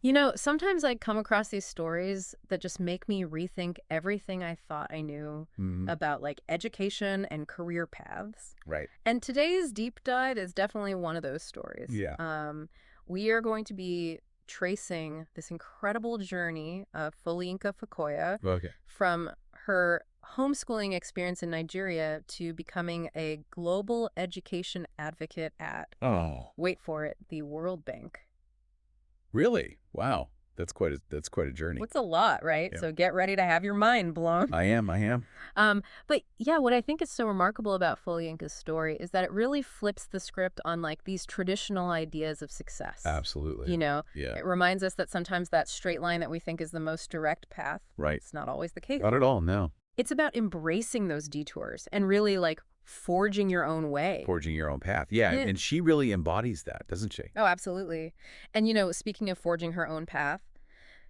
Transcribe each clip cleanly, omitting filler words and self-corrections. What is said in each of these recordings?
You know, sometimes I come across these stories that just make me rethink everything I thought I knew Hmm. about like education and career paths. Right. And today's deep dive is definitely one of those stories. Yeah. We are going to be tracing this incredible journey of Foluyinka Fakoya Okay. from her homeschooling experience in Nigeria to becoming a global education advocate at, Oh, wait for it, the World Bank. really? Wow. That's quite a journey. What's a lot, right? Yeah. So get ready to have your mind blown. I am. I am. But yeah, what I think is so remarkable about Foluyinka's story is that it really flips the script on like these traditional ideas of success. Absolutely. You know, Yeah. it reminds us that sometimes that straight line that we think is the most direct path, Right. it's not always the case. Not at all. No. It's about embracing those detours and really like forging your own way. Forging your own path. Yeah. Yeah. And she really embodies that, doesn't she? Oh, absolutely. And you know, speaking of forging her own path,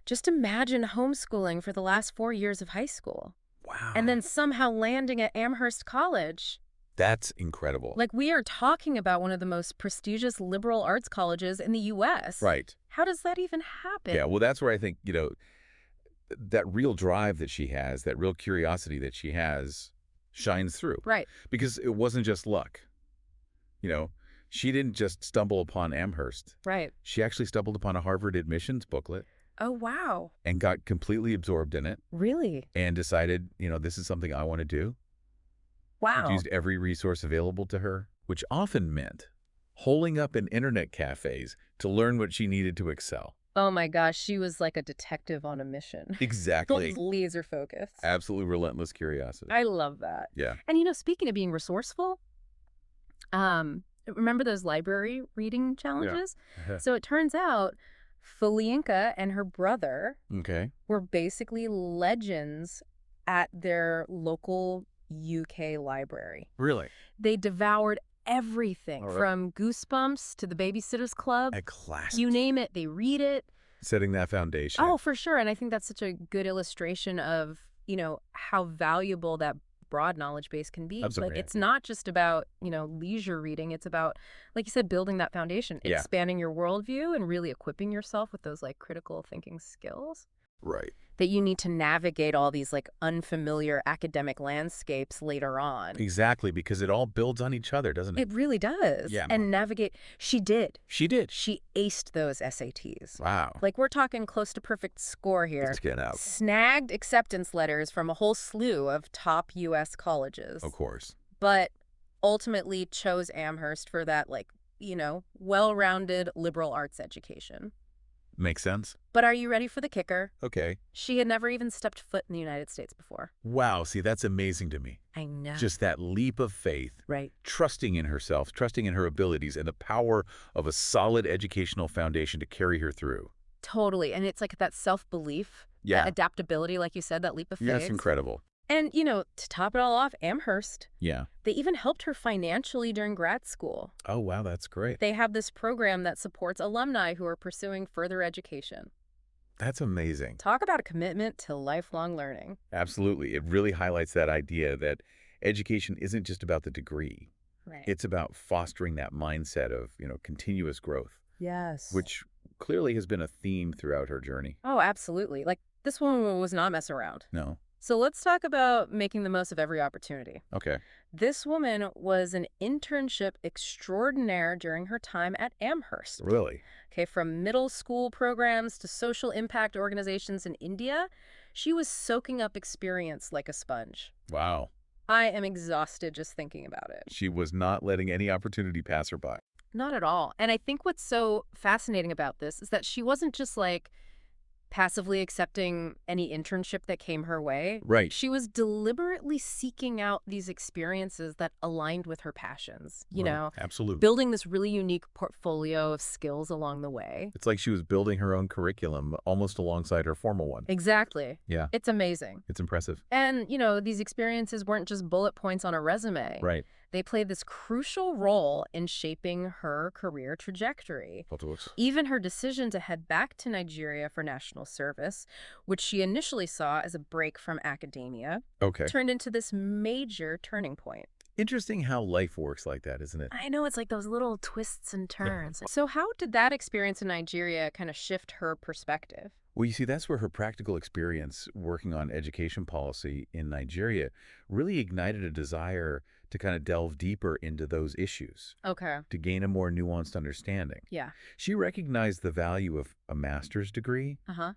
just imagine homeschooling for the last 4 years of high school. And Wow. then somehow landing at Amherst College. That's incredible. Like, we are talking about one of the most prestigious liberal arts colleges in the U.S. Right. How does that even happen? Yeah. Well, that's where I think, that real drive that she has, that real curiosity that she has shines through. Right. Because it wasn't just luck. You know, she didn't just stumble upon Amherst. Right. She actually stumbled upon a Harvard admissions booklet Oh, wow. and got completely absorbed in it Really? and decided, this is something I want to do. She Wow. used every resource available to her, which often meant holing up in internet cafes to learn what she needed to excel. Oh my gosh, she was like a detective on a mission. Exactly. Laser focused. Absolutely relentless curiosity. I love that. Yeah. And you know, speaking of being resourceful, remember those library reading challenges? So it turns out Foluyinka and her brother Okay. were basically legends at their local UK library. Really? They devoured everything All right. from Goosebumps to the Babysitter's Club. A classic. You name it, they read it. Setting that foundation. Oh, for sure. And I think that's such a good illustration of, you know, how valuable that broad knowledge base can be. Absolutely. Like, it's not just about, you know, leisure reading. It's about, like you said, building that foundation, Yeah. expanding your worldview and really equipping yourself with those like critical thinking skills Right. that you need to navigate all these like unfamiliar academic landscapes later on. Exactly, because it all builds on each other, doesn't it? It really does. Yeah. And navigate. She did. She did. She aced those SATs. Wow. Like, we're talking close to perfect score here. Let's get out. Snagged acceptance letters from a whole slew of top U.S. colleges. Of course. But ultimately chose Amherst for that, like, you know, well-rounded liberal arts education. Makes sense. But are you ready for the kicker? Okay. She had never even stepped foot in the United States before. Wow. See, that's amazing to me. I know. Just that leap of faith, right. trusting in herself, trusting in her abilities, and the power of a solid educational foundation to carry her through. Totally. And it's like that self-belief, Yeah. that adaptability, like you said, that leap of faith. Yeah, it's incredible. And, you know, to top it all off, Amherst, Yeah. they even helped her financially during grad school. Oh, wow. That's great. They have this program that supports alumni who are pursuing further education. That's amazing. Talk about a commitment to lifelong learning. Absolutely. It really highlights that idea that education isn't just about the degree. Right. It's about fostering that mindset of, continuous growth, Yes. which clearly has been a theme throughout her journey. Oh, absolutely. Like, this woman was not messing around. No. So let's talk about making the most of every opportunity. Okay. This woman was an internship extraordinaire during her time at Amherst. Really? Okay, from middle school programs to social impact organizations in India, she was soaking up experience like a sponge. Wow. I am exhausted just thinking about it. She was not letting any opportunity pass her by. Not at all. And I think what's so fascinating about this is that she wasn't just like passively accepting any internship that came her way. Right. She was deliberately seeking out these experiences that aligned with her passions, you know, Absolutely. building this really unique portfolio of skills along the way. It's like she was building her own curriculum almost alongside her formal one. Exactly. Yeah. It's amazing. It's impressive. And, you know, these experiences weren't just bullet points on a resume. Right. They played this crucial role in shaping her career trajectory. Even her decision to head back to Nigeria for national service, which she initially saw as a break from academia, Okay. turned into this major turning point. Interesting how life works like that, isn't it? I know, it's like those little twists and turns. So how did that experience in Nigeria kind of shift her perspective? Well, you see, that's where her practical experience working on education policy in Nigeria really ignited a desire to kind of delve deeper into those issues, Okay. to gain a more nuanced understanding. Yeah. She recognized the value of a master's degree, Uh-huh.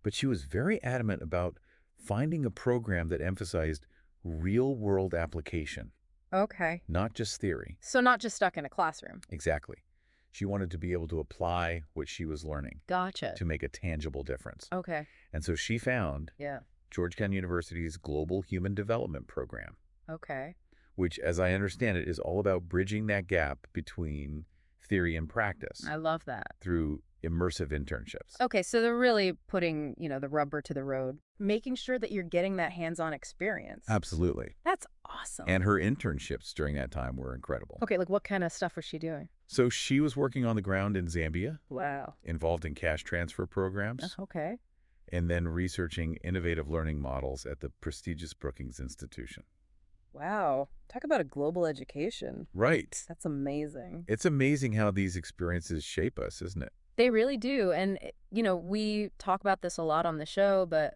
but she was very adamant about finding a program that emphasized real-world application, Okay. not just theory. So not just stuck in a classroom. Exactly. She wanted to be able to apply what she was learning Gotcha. to make a tangible difference. Okay. And so she found Yeah. Georgetown University's Global Human Development Program, Okay. which, as I understand it, is all about bridging that gap between theory and practice I love that. through immersive internships. Okay, so they're really putting, the rubber to the road, making sure that you're getting that hands-on experience. Absolutely. That's awesome. And her internships during that time were incredible. Okay, like what kind of stuff was she doing? So she was working on the ground in Zambia, Wow. involved in cash transfer programs, Okay. and then researching innovative learning models at the prestigious Brookings Institution. Wow. Talk about a global education. Right. That's amazing. It's amazing how these experiences shape us, isn't it? They really do. And, we talk about this a lot on the show, but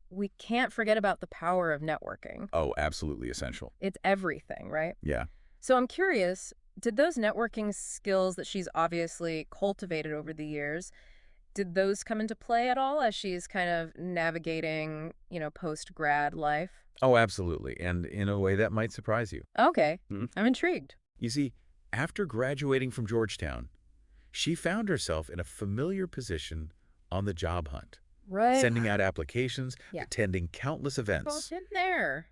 we can't forget about the power of networking. Oh, absolutely essential. It's everything, right? Yeah. So I'm curious, did those networking skills that she's obviously cultivated over the years, did those come into play at all as she's kind of navigating, post-grad life? Oh, absolutely. And in a way that might surprise you. Okay. Mhm. I'm intrigued. You see, after graduating from Georgetown, she found herself in a familiar position on the job hunt, Right. sending out applications, Yeah. attending countless Well, events. in there.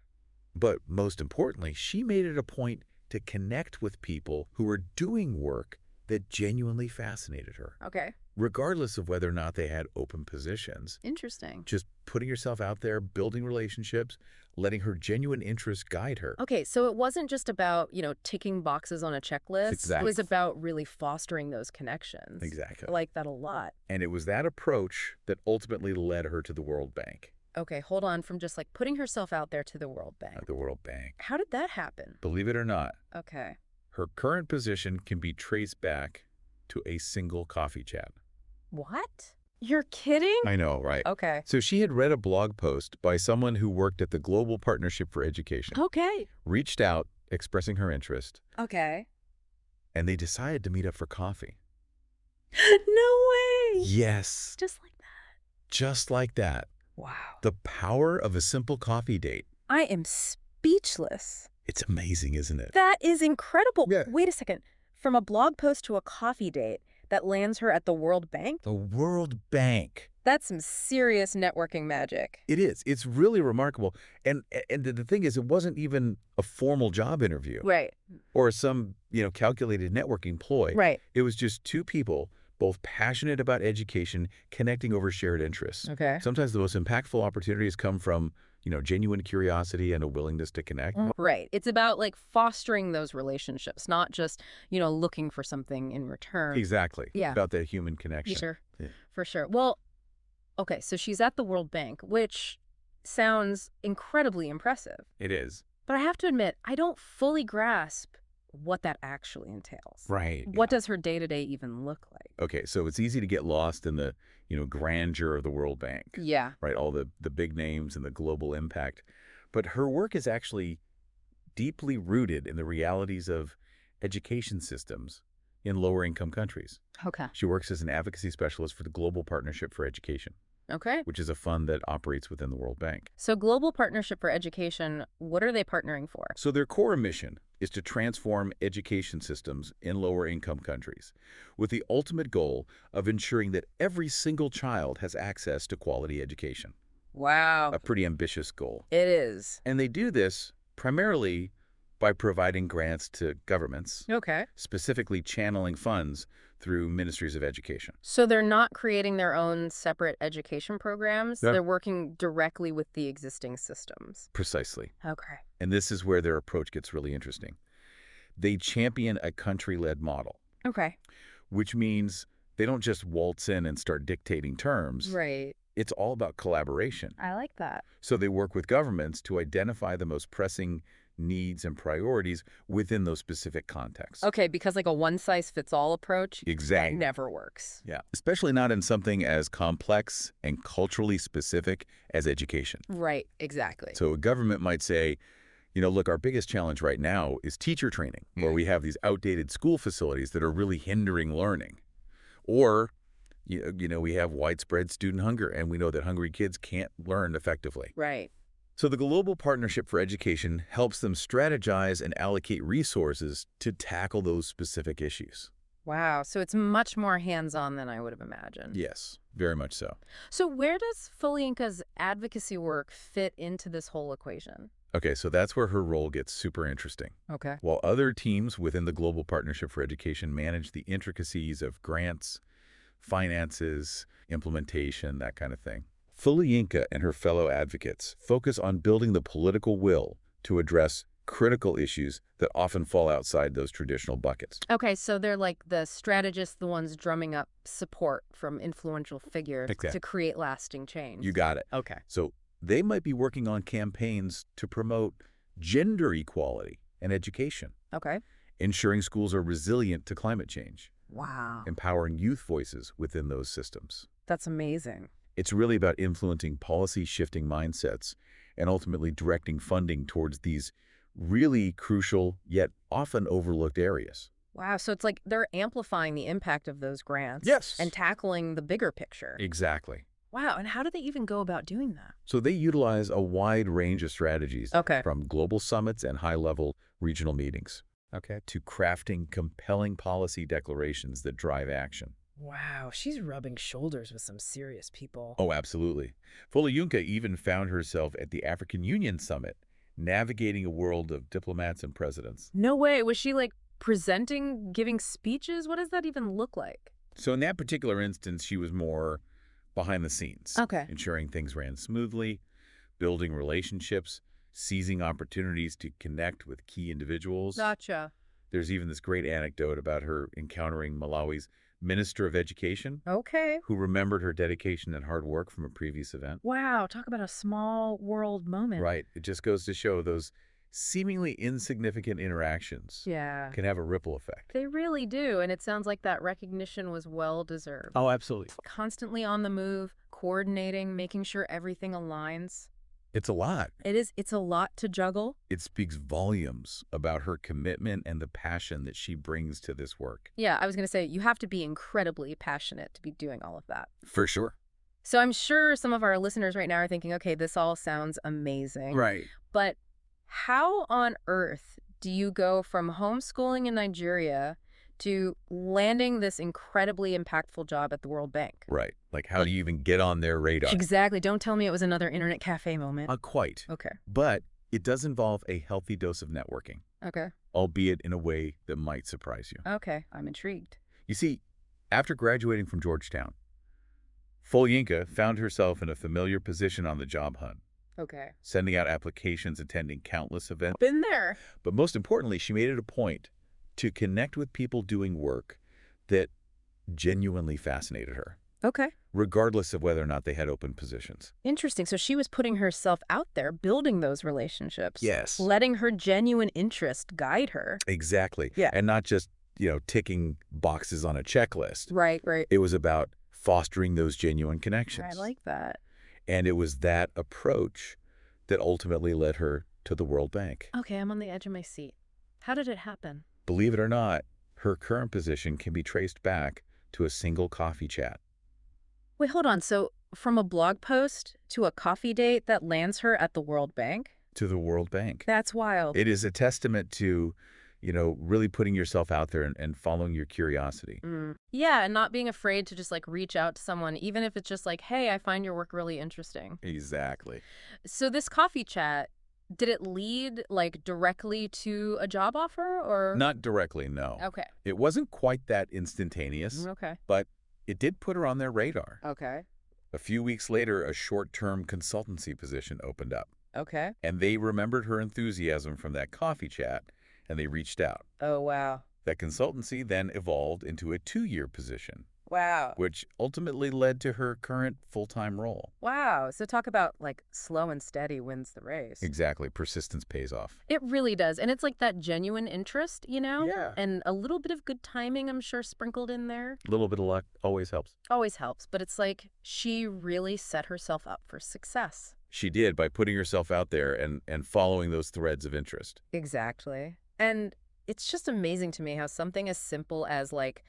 But most importantly, she made it a point to connect with people who were doing work that genuinely fascinated her, Okay. regardless of whether or not they had open positions. Interesting. Just putting herself out there, building relationships, letting her genuine interests guide her. Okay, so it wasn't just about, ticking boxes on a checklist. Exactly. It was about really fostering those connections. Exactly. I like that a lot. And it was that approach that ultimately led her to the World Bank. Okay, hold on, from just like putting herself out there to the World Bank. The World Bank. How did that happen? Believe it or not, Okay. her current position can be traced back to a single coffee chat. What? You're kidding? I know, right? Okay. So she had read a blog post by someone who worked at the Global Partnership for Education, Okay. reached out expressing her interest, Okay. and they decided to meet up for coffee. No way. Yes, Just like that. just like that. Wow. The power of a simple coffee date. I am speechless. It's amazing, isn't it? That is incredible. Yeah. Wait a second. From a blog post to a coffee date that lands her at the World Bank? The World Bank. That's some serious networking magic. It is. It's really remarkable. And the thing is, it wasn't even a formal job interview Right. or some, calculated networking ploy. Right. It was just two people, both passionate about education, connecting over shared interests. Okay. Sometimes the most impactful opportunities come from, genuine curiosity and a willingness to connect. Right. It's about like fostering those relationships, not just, looking for something in return. Exactly. Yeah. About that human connection. Sure. Yeah. For sure. Well, okay, so she's at the World Bank, which sounds incredibly impressive. It is. But I have to admit, I don't fully grasp what that actually entails. Right. What does her day-to-day even look like? Okay, so it's easy to get lost in the, grandeur of the World Bank. Yeah. Right, all the big names and the global impact. But her work is actually deeply rooted in the realities of education systems in lower-income countries. Okay. She works as an advocacy specialist for the Global Partnership for Education, Okay. which is a fund that operates within the World Bank. So Global Partnership for Education, what are they partnering for? So their core mission is to transform education systems in lower-income countries with the ultimate goal of ensuring that every single child has access to quality education. Wow. A pretty ambitious goal. It is. And they do this primarily by providing grants to governments, Okay. specifically channeling funds through ministries of education. So they're not creating their own separate education programs. Yeah. They're working directly with the existing systems. Precisely. Okay. And this is where their approach gets really interesting. They champion a country-led model, Okay. which means they don't just waltz in and start dictating terms. Right. It's all about collaboration. I like that. So they work with governments to identify the most pressing needs, and priorities within those specific contexts. Okay, because like a one-size-fits-all approach, that Exactly. never works. Yeah. Especially not in something as complex and culturally specific as education. Right, exactly. So a government might say, look, our biggest challenge right now is teacher training, where we have these outdated school facilities that are really hindering learning. Or, we have widespread student hunger, and we know that hungry kids can't learn effectively. Right. So the Global Partnership for Education helps them strategize and allocate resources to tackle those specific issues. Wow, so it's much more hands-on than I would have imagined. Yes, very much so. So where does Foluyinka's advocacy work fit into this whole equation? Okay, so that's where her role gets super interesting. Okay. While other teams within the Global Partnership for Education manage the intricacies of grants, finances, implementation, that kind of thing, Foluyinka and her fellow advocates focus on building the political will to address critical issues that often fall outside those traditional buckets. Okay, so they're like the strategists, the ones drumming up support from influential figures Exactly. to create lasting change. You got it. Okay. So they might be working on campaigns to promote gender equality and education, Okay. ensuring schools are resilient to climate change, Wow. empowering youth voices within those systems. That's amazing. It's really about influencing policy-shifting mindsets and ultimately directing funding towards these really crucial yet often overlooked areas. Wow, so it's like they're amplifying the impact of those grants. Yes. And tackling the bigger picture. Exactly. Wow, and how do they even go about doing that? So they utilize a wide range of strategies, Okay. from global summits and high-level regional meetings, to crafting compelling policy declarations that drive action. Wow, she's rubbing shoulders with some serious people. Oh, absolutely. Foluyinka even found herself at the African Union Summit, navigating a world of diplomats and presidents. No way. Was she like presenting, giving speeches? What does that even look like? So in that particular instance, she was more behind the scenes, Okay. ensuring things ran smoothly, building relationships, seizing opportunities to connect with key individuals. Gotcha. There's even this great anecdote about her encountering Malawi's Minister of Education, Okay. who remembered her dedication and hard work from a previous event. Wow, talk about a small world moment. Right. It just goes to show those seemingly insignificant interactions Yeah. can have a ripple effect. They really do, and it sounds like that recognition was well-deserved. Oh, absolutely. Constantly on the move, coordinating, making sure everything aligns. It's a lot. It's a lot to juggle. It speaks volumes about her commitment and the passion that she brings to this work. Yeah, I was going to say, you have to be incredibly passionate to be doing all of that. For sure. So I'm sure some of our listeners right now are thinking, okay, this all sounds amazing. Right. But how on earth do you go from homeschooling in Nigeria to landing this incredibly impactful job at the World Bank? Right. Like, how do you even get on their radar? Exactly. Don't tell me it was another internet cafe moment. Quite. Okay. But it does involve a healthy dose of networking, Okay. albeit in a way that might surprise you. Okay. I'm intrigued. You see, after graduating from Georgetown, Foluyinka found herself in a familiar position on the job hunt, Okay. sending out applications, attending countless events. Been there. But most importantly, she made it a point to connect with people doing work that genuinely fascinated her, Okay. regardless of whether or not they had open positions. Interesting. So she was putting herself out there, building those relationships. Yes. Letting her genuine interest guide her. Exactly. Yeah. And not just, ticking boxes on a checklist. Right, right. It was about fostering those genuine connections. I like that. And it was that approach that ultimately led her to the World Bank. Okay, I'm on the edge of my seat. How did it happen? Believe it or not, her current position can be traced back to a single coffee chat. Wait, hold on. So from a blog post to a coffee date that lands her at the World Bank? To the World Bank. That's wild. It is a testament to, really putting yourself out there and following your curiosity. Yeah, and not being afraid to just like reach out to someone, even if it's just like, hey, I find your work really interesting. Exactly. So this coffee chat, did it lead like directly to a job offer or? Not directly, no. Okay. It wasn't quite that instantaneous, Okay. but it did put her on their radar. Okay. A few weeks later, a short-term consultancy position opened up, Okay. and they remembered her enthusiasm from that coffee chat, and they reached out. Oh, wow. That consultancy then evolved into a 2-year position, Wow. which ultimately led to her current full-time role. Wow. So talk about like slow and steady wins the race. Exactly. Persistence pays off. It really does. And it's like that genuine interest, Yeah. and a little bit of good timing, I'm sure, sprinkled in there. A little bit of luck always helps. Always helps. But it's like she really set herself up for success. She did by putting herself out there and following those threads of interest. Exactly. And it's just amazing to me how something as simple as like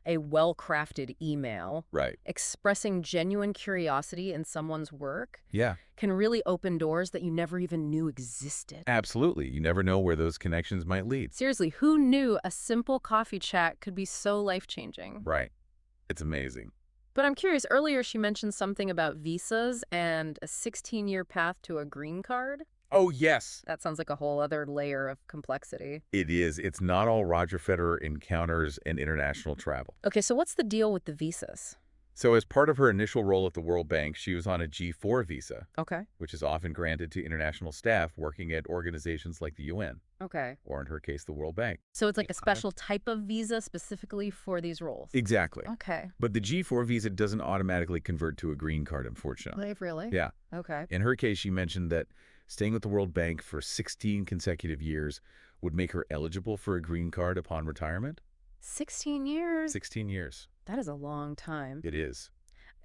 a well-crafted email Right. expressing genuine curiosity in someone's work Yeah, can really open doors that you never even knew existed. absolutely. You never know where those connections might lead. Seriously, who knew a simple coffee chat could be so life-changing? Right. It's amazing. But I'm curious, earlier she mentioned something about visas and a 16-year path to a green card. Oh, yes. That sounds like a whole other layer of complexity. It is. It's not all Roger Federer encounters and international travel. Okay, so what's the deal with the visas? So as part of her initial role at the World Bank, she was on a G4 visa, Okay. which is often granted to international staff working at organizations like the UN, Okay. or in her case, the World Bank. So it's like a special type of visa specifically for these roles. Exactly. Okay. But the G4 visa doesn't automatically convert to a green card, unfortunately. Really? Yeah. Okay. In her case, she mentioned that staying with the World Bank for 16 consecutive years would make her eligible for a green card upon retirement. 16 years? 16 years. That is a long time. It is.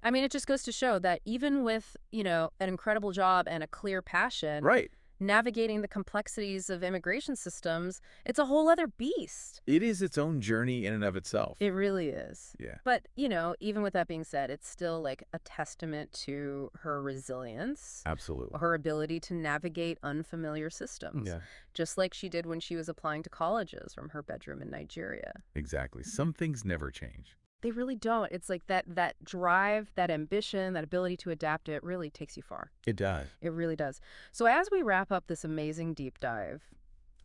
I mean, it just goes to show that even with, an incredible job and a clear passion, Right. navigating the complexities of immigration systems, it's a whole other beast. It is its own journey in and of itself. It really is. Yeah. But, even with that being said, it's still like a testament to her resilience, Absolutely. her ability to navigate unfamiliar systems, Yeah. just like she did when she was applying to colleges from her bedroom in Nigeria. Exactly. Some things never change. They really don't. It's like that drive, that ambition, that ability to adapt, it really takes you far. It does. It really does. So as we wrap up this amazing deep dive,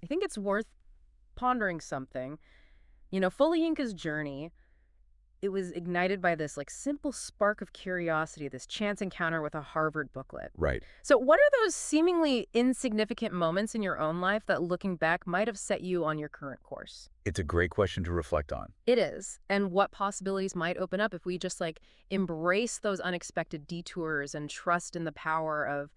I think it's worth pondering something. Foluyinka's journey, it was ignited by this like simple spark of curiosity, this chance encounter with a Harvard booklet. Right. So what are those seemingly insignificant moments in your own life that looking back might have set you on your current course? It's a great question to reflect on. It is. And what possibilities might open up if we just like embrace those unexpected detours and trust in the power of,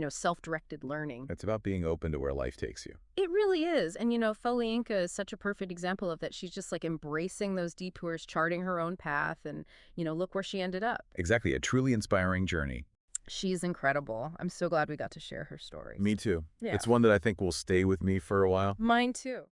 self-directed learning. It's about being open to where life takes you. It really is. And, Foluyinka is such a perfect example of that. She's just like embracing those detours, charting her own path, and, look where she ended up. Exactly. A truly inspiring journey. She's incredible. I'm so glad we got to share her story. Me too. Yeah. It's one that I think will stay with me for a while. Mine too.